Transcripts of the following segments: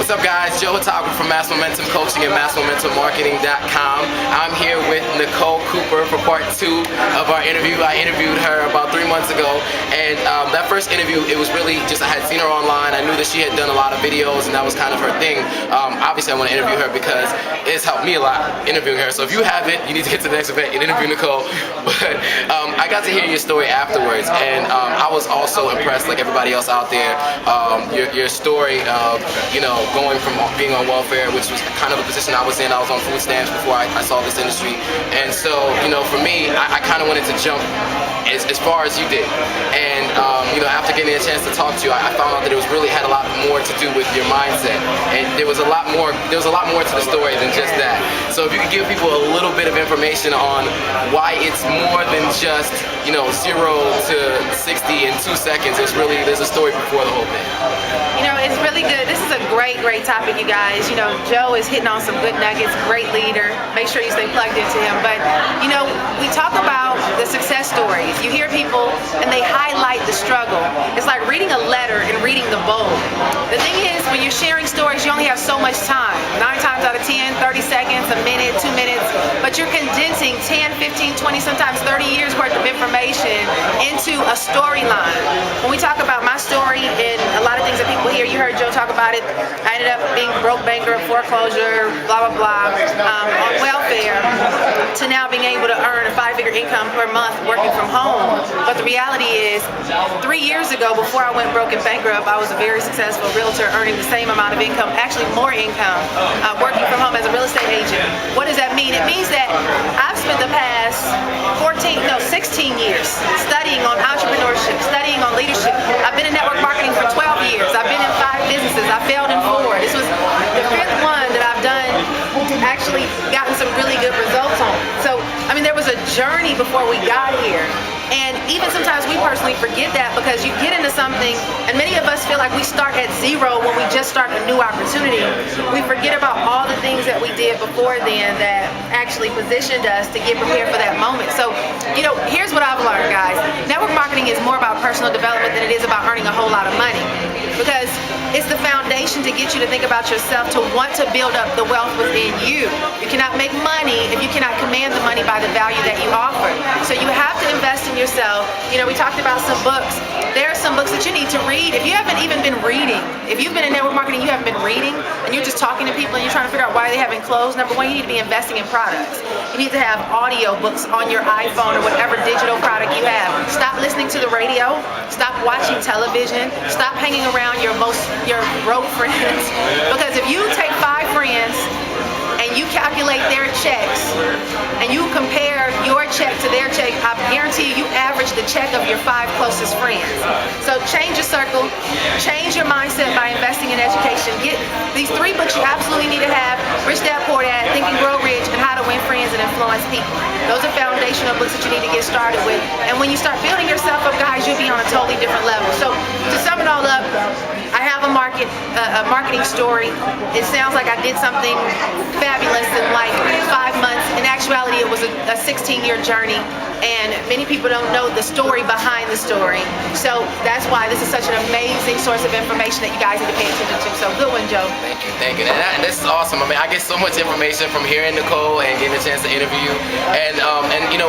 What's up, guys? Joe Hotagua from Mass Momentum Coaching and MassMomentumMarketing.com. I'm here with Nicole Cooper for part 2 of our interview. I interviewed her about 3 months ago, and that first interview, it was really just, I had seen her online. I knew that she had done a lot of videos, and that was kind of her thing. Obviously, I want to interview her because it's helped me a lot interviewing her. So if you haven't, you need to get to the next event and interview Nicole. But I got to hear your story afterwards, and I was also impressed, like everybody else out there. Your story of, going from being on welfare, which was kind of a position I was in. I was on food stamps before I saw this industry. And so, for me, I kind of wanted to jump as far as you did. And, after getting a chance to talk to you, I found out that it was really had a lot more to do with your mindset. And there was a lot more to the story than just that. So if you could give people a little bit of information on why it's more than just, 0 to 60 in 2 seconds. There's a story before the whole thing. It's really good. This is a great topic, you guys. Joe is hitting on some good nuggets, great leader. Make sure you stay plugged into him. But, we talk about the success stories. You hear people and they highlight the struggle. It's like reading a letter and reading the bold. The thing is, when you're sharing stories, you only have so much time. 9 times out of 10, 30 seconds, a minute, 2 minutes. But you're condensing 10, 15, 20, sometimes 30 years worth of information into a storyline. When we talk about my story and a lot of things that people hear, you heard Joe talk about it. I ended up being broke, bankrupt, foreclosure, blah, blah, blah, on welfare, to now being able to earn a 5-figure income per month working from home. But the reality is, 3 years ago, before I went broke and bankrupt, I was a very successful realtor earning the same amount of income, actually more income, working from home as a real estate agent. What does that mean? It means that I've spent the past 16 years studying on entrepreneurship, studying on leadership. I've been in network marketing for 12 years. I've been in 5 businesses. I failed in 4. This was the 5th one that I've done, actually gotten some really good results on. So, there was a journey before we got here. And even sometimes we personally forget that, because you get into something, and many of us feel like we start at 0 when we just start a new opportunity. We forget about all the things that we did before then that actually positioned us to get prepared for that moment. So, here's what I've learned, guys. Network marketing is more about personal development than it is about earning a whole lot of money, because it's the foundation to get you to think about yourself, to want to build up the wealth within you. You cannot make money if you cannot command the money by the value that you offer. So you have to invest in yourself. We talked about some books. There are some books that you need to read. If you haven't even been reading, if you've been in network marketing, you haven't been reading, and you're just talking to people and you're trying to figure out why they haven't closed, number one, you need to be investing in products. You need to have audio books on your iPhone or whatever digital product you have. Stop listening to the radio. Stop watching television. Stop hanging around your broke friends. Because if you take 5 friends and you calculate their checks and you compare your check to their check, I guarantee you average the check of your 5 closest friends. So change your circle, change your mindset by investing in education. Get these 3 books you absolutely need to have: Rich Dad Poor Dad, Think and Grow Rich, and How to Win Friends and Influence People. Those are foundational books that you need to get started with. And when you start building yourself up, guys, you'll be on a totally different level. So to sum it all up, I have a marketing story. It sounds like I did something fabulous in like 5 months. In actuality, it was a 16-year journey, and many people don't know the story behind the story. So that's why this is such an amazing source of information that you guys need to pay attention to. So good one, Joe. Thank you. And this is awesome. I get so much information from hearing Nicole and getting a chance to interview you. And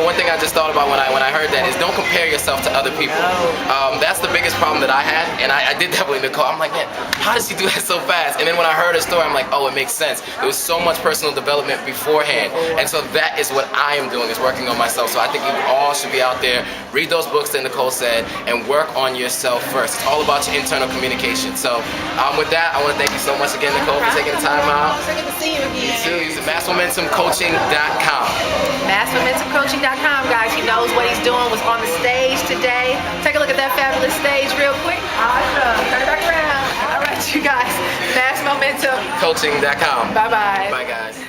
one thing I just thought about when I heard that is, don't compare yourself to other people. That's the biggest problem that I had, and I did that with Nicole. I'm like, man, how does she do that so fast? And then when I heard her story, I'm like, oh, it makes sense. There was so much personal development beforehand, and so that is what I am doing, is working on myself. So I think you all should be out there, read those books that Nicole said, and work on yourself first. It's all about your internal communication. So with that, I want to thank you so much again, Nicole, for taking the time out. So good to see you again. You too. Use MassMomentumCoaching.com. MassMomentumCoaching.com, guys. He knows what he's doing. Was on the stage today. Take a look at that fabulous stage real quick. Awesome. Turn it back around. All right, you guys. MassMomentumCoaching.com. Bye-bye. Bye, guys.